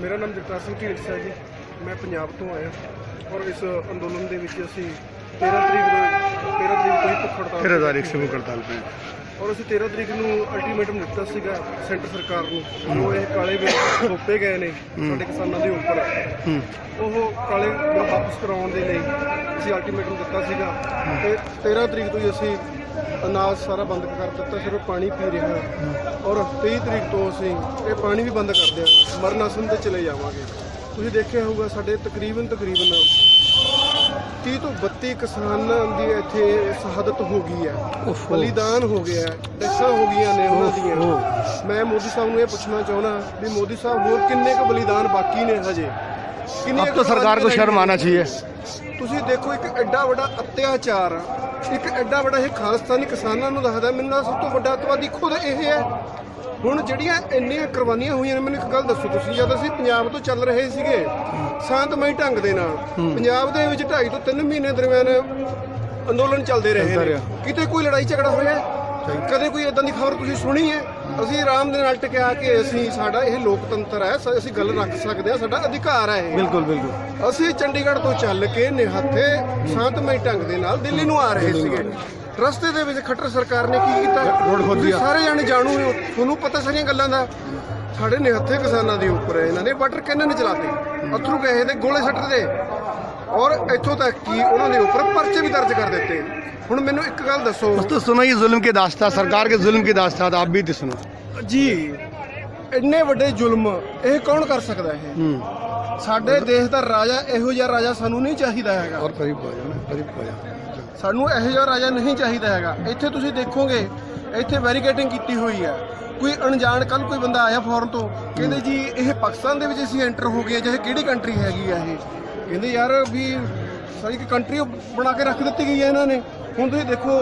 ਮੇਰਾ ਨਾਮ ਜਗਤਾਰ ਸਿੰਘ ਢੀਂਡਸਾ ਜੀ। ਮੈਂ ਪੰਜਾਬ ਤੋਂ ਆਇਆ ਔਰ ਇਸ ਅੰਦੋਲਨ ਦੇ ਵਿੱਚ ਅਸੀਂ 13 ਤਰੀਕ ਤੋਂ ਹੀ ਭੁੱਖ ਹੜਤਾਲ 13,100 ਭੁੱਖ ਹੜਤਾਲ ਪਈ ਔਰ ਅਸੀਂ 13 ਤਰੀਕ ਨੂੰ ਅਲਟੀਮੇਟਮ ਦਿੱਤਾ ਸੀਗਾ ਸੈਂਟਰ ਸਰਕਾਰ ਨੂੰ। ਜੋ ਇਹ ਕਾਲੇ ਬਿੱਲ ਥੋਪੇ ਗਏ ਨੇ ਸਾਡੇ ਕਿਸਾਨਾਂ ਦੇ ਉੱਪਰ, ਉਹ ਕਾਲੇ ਬਿੱਲ ਵਾਪਸ ਕਰਾਉਣ ਦੇ ਲਈ ਅਸੀਂ ਅਲਟੀਮੇਟਮ ਦਿੱਤਾ ਸੀਗਾ ਤੇ 13 ਤਰੀਕ ਤੋਂ ਹੀ ਅਸੀਂ ਅਨਾਜ ਸਾਰਾ ਬੰਦ ਕਰ ਦਿੱਤਾ, ਸਿਰਫ ਪਾਣੀ ਪੀ ਰਿਹਾ ਔਰ 23 ਤਰੀਕ ਤੋਂ ਅਸੀਂ ਇਹ ਪਾਣੀ ਵੀ ਬੰਦ ਕਰ ਦਿਆਂਗੇ, ਮਰਨ ਆਸਨ ਤੇ ਚਲੇ ਜਾਵਾਂਗੇ। ਤੁਸੀਂ ਦੇਖਿਆ ਹੋਊਗਾ ਸਾਡੇ ਤਕਰੀਬਨ 30 ਤੋਂ 32 ਕਿਸਾਨਾਂ ਦੀ ਇੱਥੇ ਸ਼ਹਾਦਤ ਹੋ ਗਈ ਹੈ, ਬਲੀਦਾਨ ਹੋ ਗਿਆ, ਡੈਥਾਂ ਹੋ ਗਈਆਂ ਨੇ ਉਹਨਾਂ ਦੀਆਂ। ਮੈਂ ਮੋਦੀ ਸਾਹਿਬ ਨੂੰ ਇਹ ਪੁੱਛਣਾ ਚਾਹੁੰਦਾ ਵੀ ਮੋਦੀ ਸਾਹਿਬ ਹੋਰ ਕਿੰਨੇ ਕੁ ਬਲੀਦਾਨ ਬਾਕੀ ਨੇ ਹਜੇ? अब तो सरकार को शर्म आना चाहिए। ਤੁਸੀਂ ਦੇਖੋ ਇੱਕ ਐਡਾ ਵੱਡਾ ਅਤਿਆਚਾਰ, ਇੱਕ ਐਡਾ ਵੱਡਾ ਇਹ ਖਾਲਿਸਤਾਨੀ ਕਿਸਾਨਾਂ ਨੂੰ ਦੱਸਦਾ। ਮੈਨੂੰ ਲੱਗਦਾ ਸਭ ਤੋਂ ਵੱਡਾ ਅੱਤਵਾਦੀ ਖੁਦ ਇਹ ਹੈ। ਹੁਣ ਜਿਹੜੀਆਂ ਇੰਨੀਆਂ ਕੁਰਬਾਨੀਆਂ ਹੋਈਆਂ ਨੇ, ਮੈਨੂੰ ਇੱਕ ਗੱਲ ਦੱਸੋ, ਤੁਸੀਂ ਜਦ ਅਸੀਂ ਪੰਜਾਬ ਤੋਂ ਚੱਲ ਰਹੇ ਸੀਗੇ ਸ਼ਾਂਤਮਈ ਢੰਗ ਦੇ ਨਾਲ, ਪੰਜਾਬ ਦੇ ਵਿੱਚ 2.5 ਤੋਂ 3 ਮਹੀਨੇ ਦਰਮਿਆਨ ਅੰਦੋਲਨ ਚੱਲਦੇ ਰਹੇ ਨੇ, ਕਿਤੇ ਕੋਈ ਲੜਾਈ ਝਗੜਾ ਹੋਇਆ? ਕਦੇ ਕੋਈ ਇਦਾਂ ਦੀ ਖਬਰ ਤੁਸੀਂ ਸੁਣੀ ਹੈ? ਅਸੀਂ ਆਰਾਮ ਦੇ ਨਾਲ ਟਿਕਿਆ ਕੇ ਅਸੀਂ, ਸਾਡਾ ਇਹ ਲੋਕਤੰਤਰ ਹੈ, ਅਸੀਂ ਗੱਲ ਰੱਖ ਸਕਦੇ ਹਾਂ, ਸਾਡਾ ਅਧਿਕਾਰ ਹੈ ਇਹ। ਬਿਲਕੁਲ ਬਿਲਕੁਲ। ਅਸੀਂ ਚੰਡੀਗੜ੍ਹ ਤੋਂ ਚੱਲ ਕੇ ਨਿਹੱਥੇ ਸ਼ਾਂਤਮਈ ਢੰਗ ਦੇ ਨਾਲ ਦਿੱਲੀ ਨੂੰ ਆ ਰਹੇ ਸੀਗੇ। ਰਸਤੇ ਦੇ ਵਿੱਚ ਖੱਟਰ ਸਰਕਾਰ ਨੇ ਕੀ ਕੀਤਾ? ਤੁਸੀਂ ਸਾਰੇ ਜਾਣੇ ਜਾਣੂ ਹੋ, ਤੁਹਾਨੂੰ ਪਤਾ ਸਾਰੀਆਂ ਗੱਲਾਂ ਦਾ। ਸਾਡੇ ਨਿਹੱਥੇ ਕਿਸਾਨਾਂ ਦੇ ਉੱਪਰ ਇਹਨਾਂ ਨੇ ਵਾਟਰ ਕੈਨਨ ਚਲਾਤੇ, ਅਥਰੂ ਗੈਸ ਦੇ ਗੋਲੇ ਸੱਟਦੇ ਔਰ ਇੱਥੋਂ ਤੱਕ ਕਿ ਉਹਨਾਂ ਦੇ ਉੱਪਰ ਪਰਚੇ ਵੀ ਦਰਜ ਕਰ ਦਿੱਤੇ। ਹੁਣ ਮੈਨੂੰ ਇੱਕ ਗੱਲ ਦੱਸੋ, तो सुनो, ये जुल्म की दास्तां, सरकार के जुल्म की दास्तां, आप भी तो सुनो ਜੀ ਇੰਨੇ ਵੱਡੇ ਜ਼ੁਲਮ ਇਹ ਕੌਣ ਕਰ ਸਕਦਾ ਹੈ? ਸਾਡੇ ਦੇਸ਼ ਦਾ ਰਾਜਾ ਇਹੋ ਜਿਹਾ ਰਾਜਾ ਸਾਨੂੰ ਨਹੀਂ ਚਾਹੀਦਾ ਹੈਗਾ। और करीब हो जाओ, करीब हो जाओ। ਸਾਨੂੰ ਇਹੋ ਜਿਹਾ ਰਾਜਾ ਨਹੀਂ ਚਾਹੀਦਾ ਹੈਗਾ। ਇੱਥੇ ਤੁਸੀਂ ਦੇਖੋਗੇ ਇੱਥੇ ਬੈਰੀਕੇਡਿੰਗ ਕੀਤੀ ਹੋਈ ਹੈ। ਕੋਈ ਅਣਜਾਣ, ਕੱਲ ਕੋਈ ਬੰਦਾ ਆਇਆ ਫੋਰਨ ਤੋਂ, ਕਹਿੰਦੇ ਜੀ ਇਹ ਪਾਕਿਸਤਾਨ ਦੇ ਵਿੱਚ ਅਸੀਂ ਐਂਟਰ ਹੋ ਗਏ, ਚਾਹੇ ਕਿਹੜੀ ਕੰਟਰੀ ਹੈਗੀ ਆ ਇਹ। ਕਹਿੰਦੇ ਯਾਰ ਵੀ ਸਾਰੀ ਕੰਟਰੀ ਬਣਾ ਕੇ ਰੱਖ ਦਿੱਤੀ ਗਈ ਹੈ ਇਹਨਾਂ ਨੇ। ਹੁਣ ਤੁਸੀਂ ਦੇਖੋ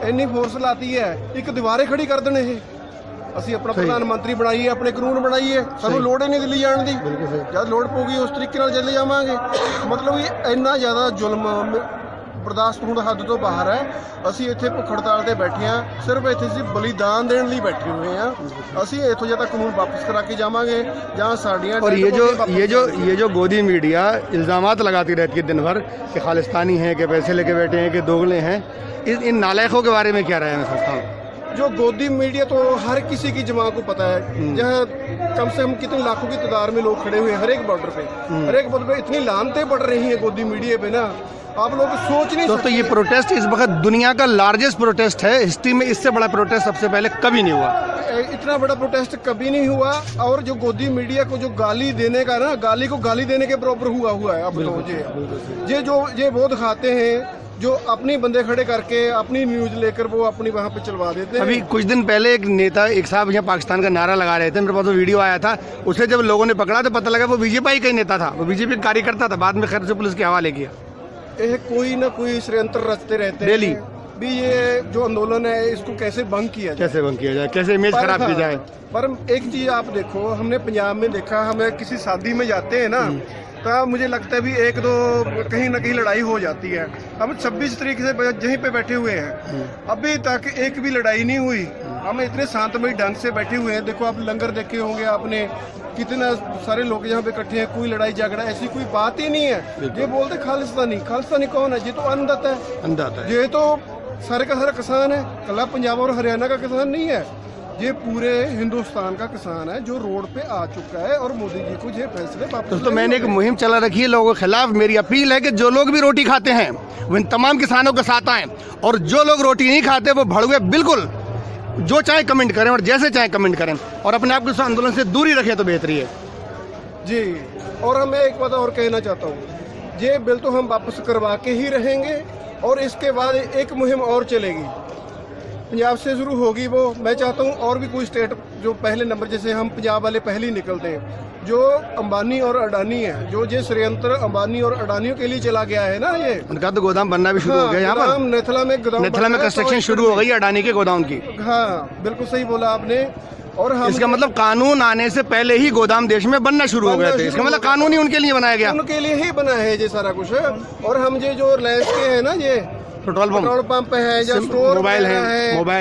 ਇੰਨੀ ਫੋਰਸ ਲਾਤੀ ਹੈ, ਇੱਕ ਦੀਵਾਰੇ ਖੜੀ ਕਰ ਦੇਣ ਇਹ। ਅਸੀਂ ਆਪਣਾ ਪ੍ਰਧਾਨ ਮੰਤਰੀ ਬਣਾਈਏ, ਆਪਣੇ ਕਾਨੂੰਨ ਬਣਾਈਏ, ਸਾਨੂੰ ਲੋੜ ਹੀ ਨਹੀਂ ਦਿੱਲੀ ਜਾਣ ਦੀ। ਜਦ ਲੋੜ ਪਊਗੀ ਉਸ ਤਰੀਕੇ ਨਾਲ ਚੱਲੇ ਜਾਵਾਂਗੇ। ਮਤਲਬ ਇਹ ਇੰਨਾ ਜ਼ਿਆਦਾ ਜ਼ੁਲਮ ਬਰਦਾਸ਼ਤ ਹੁਣ ਹੱਦ ਤੋਂ ਬਾਹਰ ਹੈ। ਅਸੀਂ ਇੱਥੇ ਭੁੱਖ ਹੜਤਾਲ ਤੇ ਬੈਠੇ ਹਾਂ, ਸਿਰਫ ਇੱਥੇ ਅਸੀਂ ਬਲੀਦਾਨ ਦੇਣ ਲਈ ਬੈਠੇ ਹੋਏ ਹਾਂ। ਅਸੀਂ ਇੱਥੋਂ ਜਾਂ ਤਾਂ ਕਾਨੂੰਨ ਵਾਪਸ ਕਰਾ ਕੇ ਜਾਵਾਂਗੇ ਜਾਂ ਸਾਡੀਆਂ। और ये जो गोदी मीडिया इल्ज़ामात लगाती रहती है दिन भर कि खालिस्तानी हैं, कि पैसे लेके बैठे हैं, कि दोगले हैं, इन नालायकों के बारे में क्या राय है? मैं सोचता हूँ जो गोदी मीडिया तो हर किसी की जमा को पता है, जहाँ कम से कम कितने लाखों की तादाद में लोग खड़े हुए हैं हर एक बॉर्डर पे, हर एक बॉर्डर पे इतनी लानतें पड़ रही हैं गोदी मीडिया पे ना, आप लोग सोच नहीं सकते। तो ये प्रोटेस्ट इस वक्त दुनिया का लार्जेस्ट प्रोटेस्ट है। हिस्ट्री में इससे बड़ा प्रोटेस्ट सबसे पहले कभी नहीं हुआ। इतना बड़ा प्रोटेस्ट कभी नहीं हुआ। और जो गोदी मीडिया को जो गाली देने का ना, गाली को गाली देने के बराबर हुआ है अब तो। ये वो दिखाते हैं जो अपनी बंदे खड़े करके अपनी न्यूज लेकर वो अपनी वहाँ पे चलवा देते हैं। अभी कुछ दिन पहले एक नेता, एक साहब यहाँ पाकिस्तान का नारा लगा रहे थे, मेरे पास वो वीडियो आया था। उसे जब लोगों ने पकड़ा तो पता लगा वो बीजेपी का ही नेता था, वो बीजेपी का कार्यकर्ता था। बाद में खैर से पुलिस के हवाले किया। ये कोई ना कोई षड्यंत्र रचते रहते हैं डेली भी। ये जो आंदोलन है इसको कैसे भंग किया जाए, कैसे भंग किया जाए, कैसे इमेज खराब की जाए। पर एक चीज आप देखो, हमने पंजाब में देखा, हमें किसी शादी में जाते हैं ना, तो मुझे लगता है भी एक दो कहीं ना कहीं लड़ाई हो जाती है। हम 26 तारीख से यहीं पे बैठे हुए हैं, अभी तक एक भी लड़ाई नहीं हुई। हम इतने शांतमय ढंग से बैठे हुए हैं। देखो आप लंगर देखे होंगे आपने, कितना सारे लोग यहाँ पे इकट्ठे हैं, कोई लड़ाई झगड़ा ऐसी कोई बात ही नहीं है। ये बोलते खालिस्तानी, खालिस्तानी कौन है? ये तो अन्नदाता है, ये तो सारे का सारा किसान है, कला पंजाब और हरियाणा का किसान नहीं है, ये पूरे हिंदुस्तान का किसान है जो रोड पे आ चुका है। और मोदी जी को ये फैसले वापस। तो मैंने एक मुहिम चला रखी है लोगों के खिलाफ। मेरी अपील है कि जो लोग भी रोटी खाते हैं वो इन तमाम किसानों के साथ आएं, और जो लोग रोटी नहीं खाते वो भड़ुए बिल्कुल जो चाहे कमेंट करें और जैसे चाहे कमेंट करें, और अपने आप को इस आंदोलन से दूरी रखें तो बेहतरी है जी। और मैं एक बात और कहना चाहता हूँ, ये बिल तो हम वापस करवा के ही रहेंगे और इसके बाद एक मुहिम और चलेगी, पंजाब से शुरू होगी वो। मैं चाहता हूँ और भी कोई स्टेट जो पहले नंबर, जैसे हम पंजाब वाले पहले ही निकलते हैं, जो अंबानी और अडानी है, जो ये षड्यंत्र अंबानी और अडानियों के लिए चला गया है ना, ये उनका तो गोदाम बनना भी शुरू हो गया यहाँ पर। नेथला में कंस्ट्रक्शन शुरू हो गई अडानी के गोदाम की। हाँ बिल्कुल सही बोला आपने। और हम इसका मतलब कानून आने से पहले ही गोदाम देश में बनना शुरू हो गए थे। इसका मतलब कानून ही उनके लिए बनाया गया, उनके लिए ही बना है ये सारा कुछ। और हम ये जो रिलायंस के हैं ना, पेट्रोल पंप है या स्टोर मोबाइल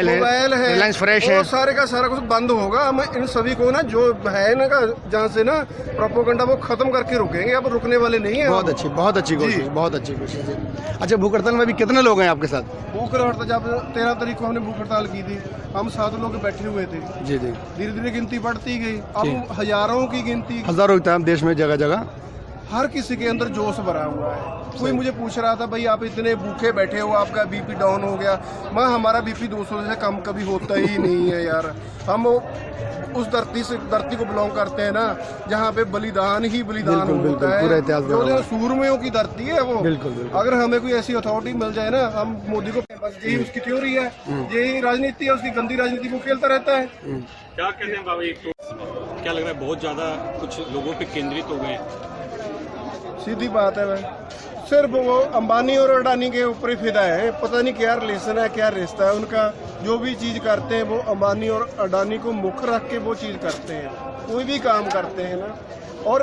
है, रिलायंस फ्रेश है, वो सारे का सारा कुछ बंद होगा। हम इन सभी को ना जो है ना का जहाँ से ना प्रोपोगंडा वो खत्म करके रुकेंगे, अब रुकने वाले नहीं है। बहुत अच्छी कोशिश, बहुत अच्छी कोशिश है। अच्छा, भूख हड़ताल में भी कितने लोग हैं आपके साथ? भूख हड़ताल जब 13 तारीख को हमने भूख हड़ताल की थी, हम 7 लोग बैठे हुए थे। जी जी। धीरे धीरे गिनती बढ़ती गई, अब हजारों की गिनती, हजारों की तरह देश में जगह जगह हर किसी के अंदर जोश भरा हुआ है। कोई मुझे पूछ रहा था, भाई आप इतने भूखे बैठे हो, आपका बीपी डाउन हो गया। मैं हमारा बीपी 200 से कम कभी होता ही नहीं है यार। हम उस धरती को बिलोंग करते हैं ना जहाँ पे बलिदान ही बलिदान होता है। पूरा इतिहास जो सूरमियों की धरती है वो। बिल्कुल। अगर हमें कोई ऐसी अथॉरिटी मिल जाए ना, हम मोदी को, बस यही उसकी थ्योरी है, यही राजनीति है, उसकी गंदी राजनीति को खेलता रहता है। क्या कहते हैं बाबा, तो क्या लग रहा है बहुत ज्यादा कुछ लोगों पे केंद्रित हो गए? सीधी बात है भाई, सिर्फ वो अंबानी और अडानी के ऊपर ही फिदा है। पता नहीं क्या रिलेशन है, क्या रिश्ता है उनका। जो भी चीज़ करते हैं वो अंबानी और अडानी को मुख्य रख के वो चीज़ करते हैं। कोई भी काम करते हैं ना, और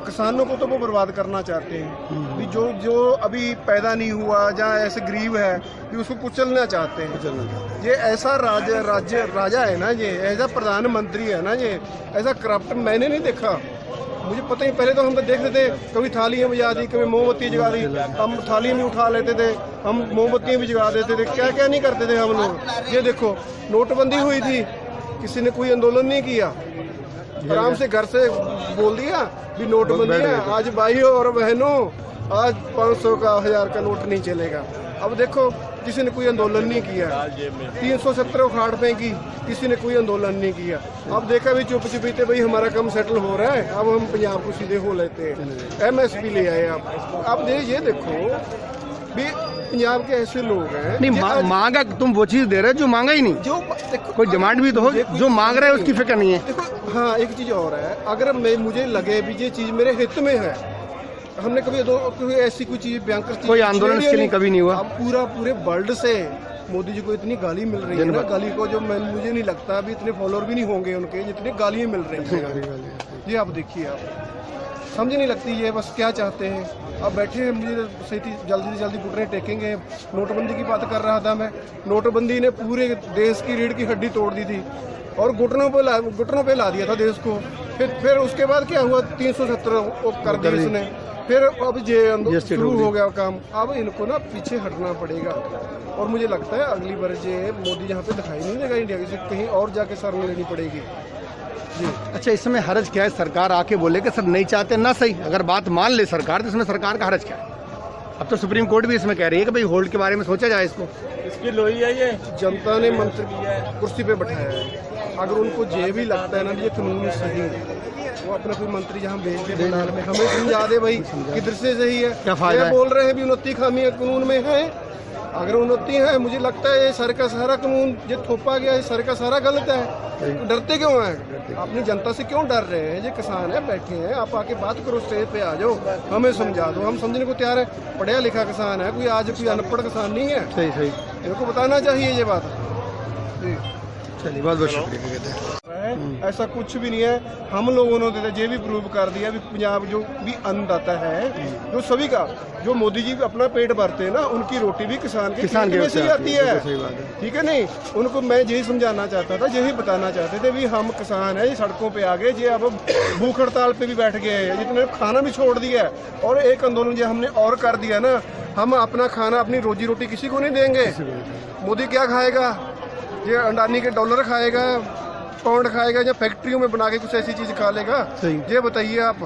किसानों को तो वो बर्बाद करना चाहते हैं। भी जो अभी पैदा नहीं हुआ, जहाँ ऐसे गरीब है कि उसको कुचलना चाहते हैं। ये ऐसा राजा है ना, ये ऐसा प्रधानमंत्री है ना, ये ऐसा करप्ट मैंने नहीं देखा। मुझे पता ही, पहले तो हम तो देखते थे कभी थालियाँ बजा दी, कभी मोमबत्ती जगा दी, हम थाली में उठा लेते थे, हम मोमबत्तियाँ भी जगा देते थे, क्या क्या नहीं करते थे हम लोग। ये देखो, नोटबंदी हुई थी, किसी ने कोई आंदोलन नहीं किया, आराम से घर से बोल दिया भी नोटबंदी है। आज भाइयों और बहनों, आज 500 का 1000 का नोट नहीं चलेगा। अब देखो, किसी ने कोई आंदोलन नहीं किया। 317 उखाड़ फेंकी, किसी ने कोई आंदोलन नहीं किया। अब देखा भी चुप चुपीते भाई हमारा काम सेटल हो रहा है, अब हम पंजाब को सीधे हो लेते हैं, MSP ले आए। अब ये देखो भी पंजाब के ऐसे लोग हैं नहीं, मांगा तुम वो चीज दे रहे हो जो मांगा ही नहीं। जो देखो, कोई डिमांड भी तो हो, जो मांग रहे हैं उसकी फिक्र नहीं है। देखो हाँ, एक चीज और है, अगर मुझे लगे भी ये चीज मेरे हित में है, हमने कभी कोई ऐसी कोई चीज भयंकर चीज, कोई आंदोलन इसके लिए कभी नहीं हुआ। अब पूरे वर्ल्ड से मोदी जी को इतनी गाली मिल रही है ना, गाली को जो मुझे नहीं लगता अभी इतने फॉलोअर भी नहीं होंगे उनके, जितनी गालियाँ मिल रही हैं। ये आप देखिए, आप समझ नहीं लगती ये बस क्या चाहते हैं। अब बैठे हैं, मुझे सही जल्दी से जल्दी घुटने टेकेंगे। नोटबंदी की बात कर रहा था मैं, नोटबंदी ने पूरे देश की रीढ़ की हड्डी तोड़ दी थी और घुटनों पे ला दिया था देश को। फिर उसके बाद क्या हुआ, 317 कर दी इसने। फिर अब ये शुरू हो गया काम। अब इनको ना पीछे हटना पड़ेगा, और मुझे लगता है अगली बार ये मोदी यहाँ पे दिखाई नहीं देगा इंडिया की, कहीं और जाके शरण लेनी पड़ेगी जी। अच्छा, इसमें हरज क्या है? सरकार आके बोले कि सर नहीं चाहते ना, सही, अगर बात मान ले सरकार तो इसमें सरकार का हरज क्या है? अब तो सुप्रीम कोर्ट भी इसमें कह रही है कि भाई होल्ड के बारे में सोचा जाए। इसको इसकी लोई है ये, जनता ने मंत्री कुर्सी पे बैठाया है। अगर उनको ये भी लगता है ना ये कानून सही है, वो अपना कोई मंत्री जहाँ भेज दे बंगाल में, हमें समझा दे भाई किधर से सही है। क्या फायदा है? बोल रहे हैं भी 29 खामियां कानून में है। अगर 29 है, मुझे लगता है ये सर का सारा कानून जो थोपा गया है, सर का सारा गलत है। तो डरते क्यों हैं? अपनी जनता से क्यों डर रहे हैं? ये किसान है, बैठे हैं, आप आके बात करो, स्टेज पे आ जाओ, हमें समझा दो, हम समझने को तैयार है। पढ़ा लिखा किसान है, कोई आज कोई अनपढ़ किसान नहीं है। सही इनको बताना चाहिए ये बात जी। चलिए, बहुत बहुत शुक्रिया। ऐसा कुछ भी नहीं है। हम लोगों ने ये भी प्रूव कर दिया भी पंजाब जो भी अन्नदाता है, जो सभी का, जो मोदी जी अपना पेट भरते हैं ना, उनकी रोटी भी किसान के में से ही आती है। ठीक है, नहीं उनको मैं यही समझाना चाहता था, यही बताना चाहते थे भी हम किसान है, ये सड़कों पे आ गए, ये अब भूख हड़ताल पे भी बैठ गए हैं, जितने खाना भी छोड़ दिया है। और एक आंदोलन जो हमने और कर दिया ना, हम अपना खाना, अपनी रोजी रोटी किसी को नहीं देंगे। मोदी क्या खाएगा? ये अडानी के डॉलर खाएगा, पाउंड खाएगा, या फैक्ट्रियों में बना के कुछ ऐसी चीज खा लेगा? ये बताइए आप।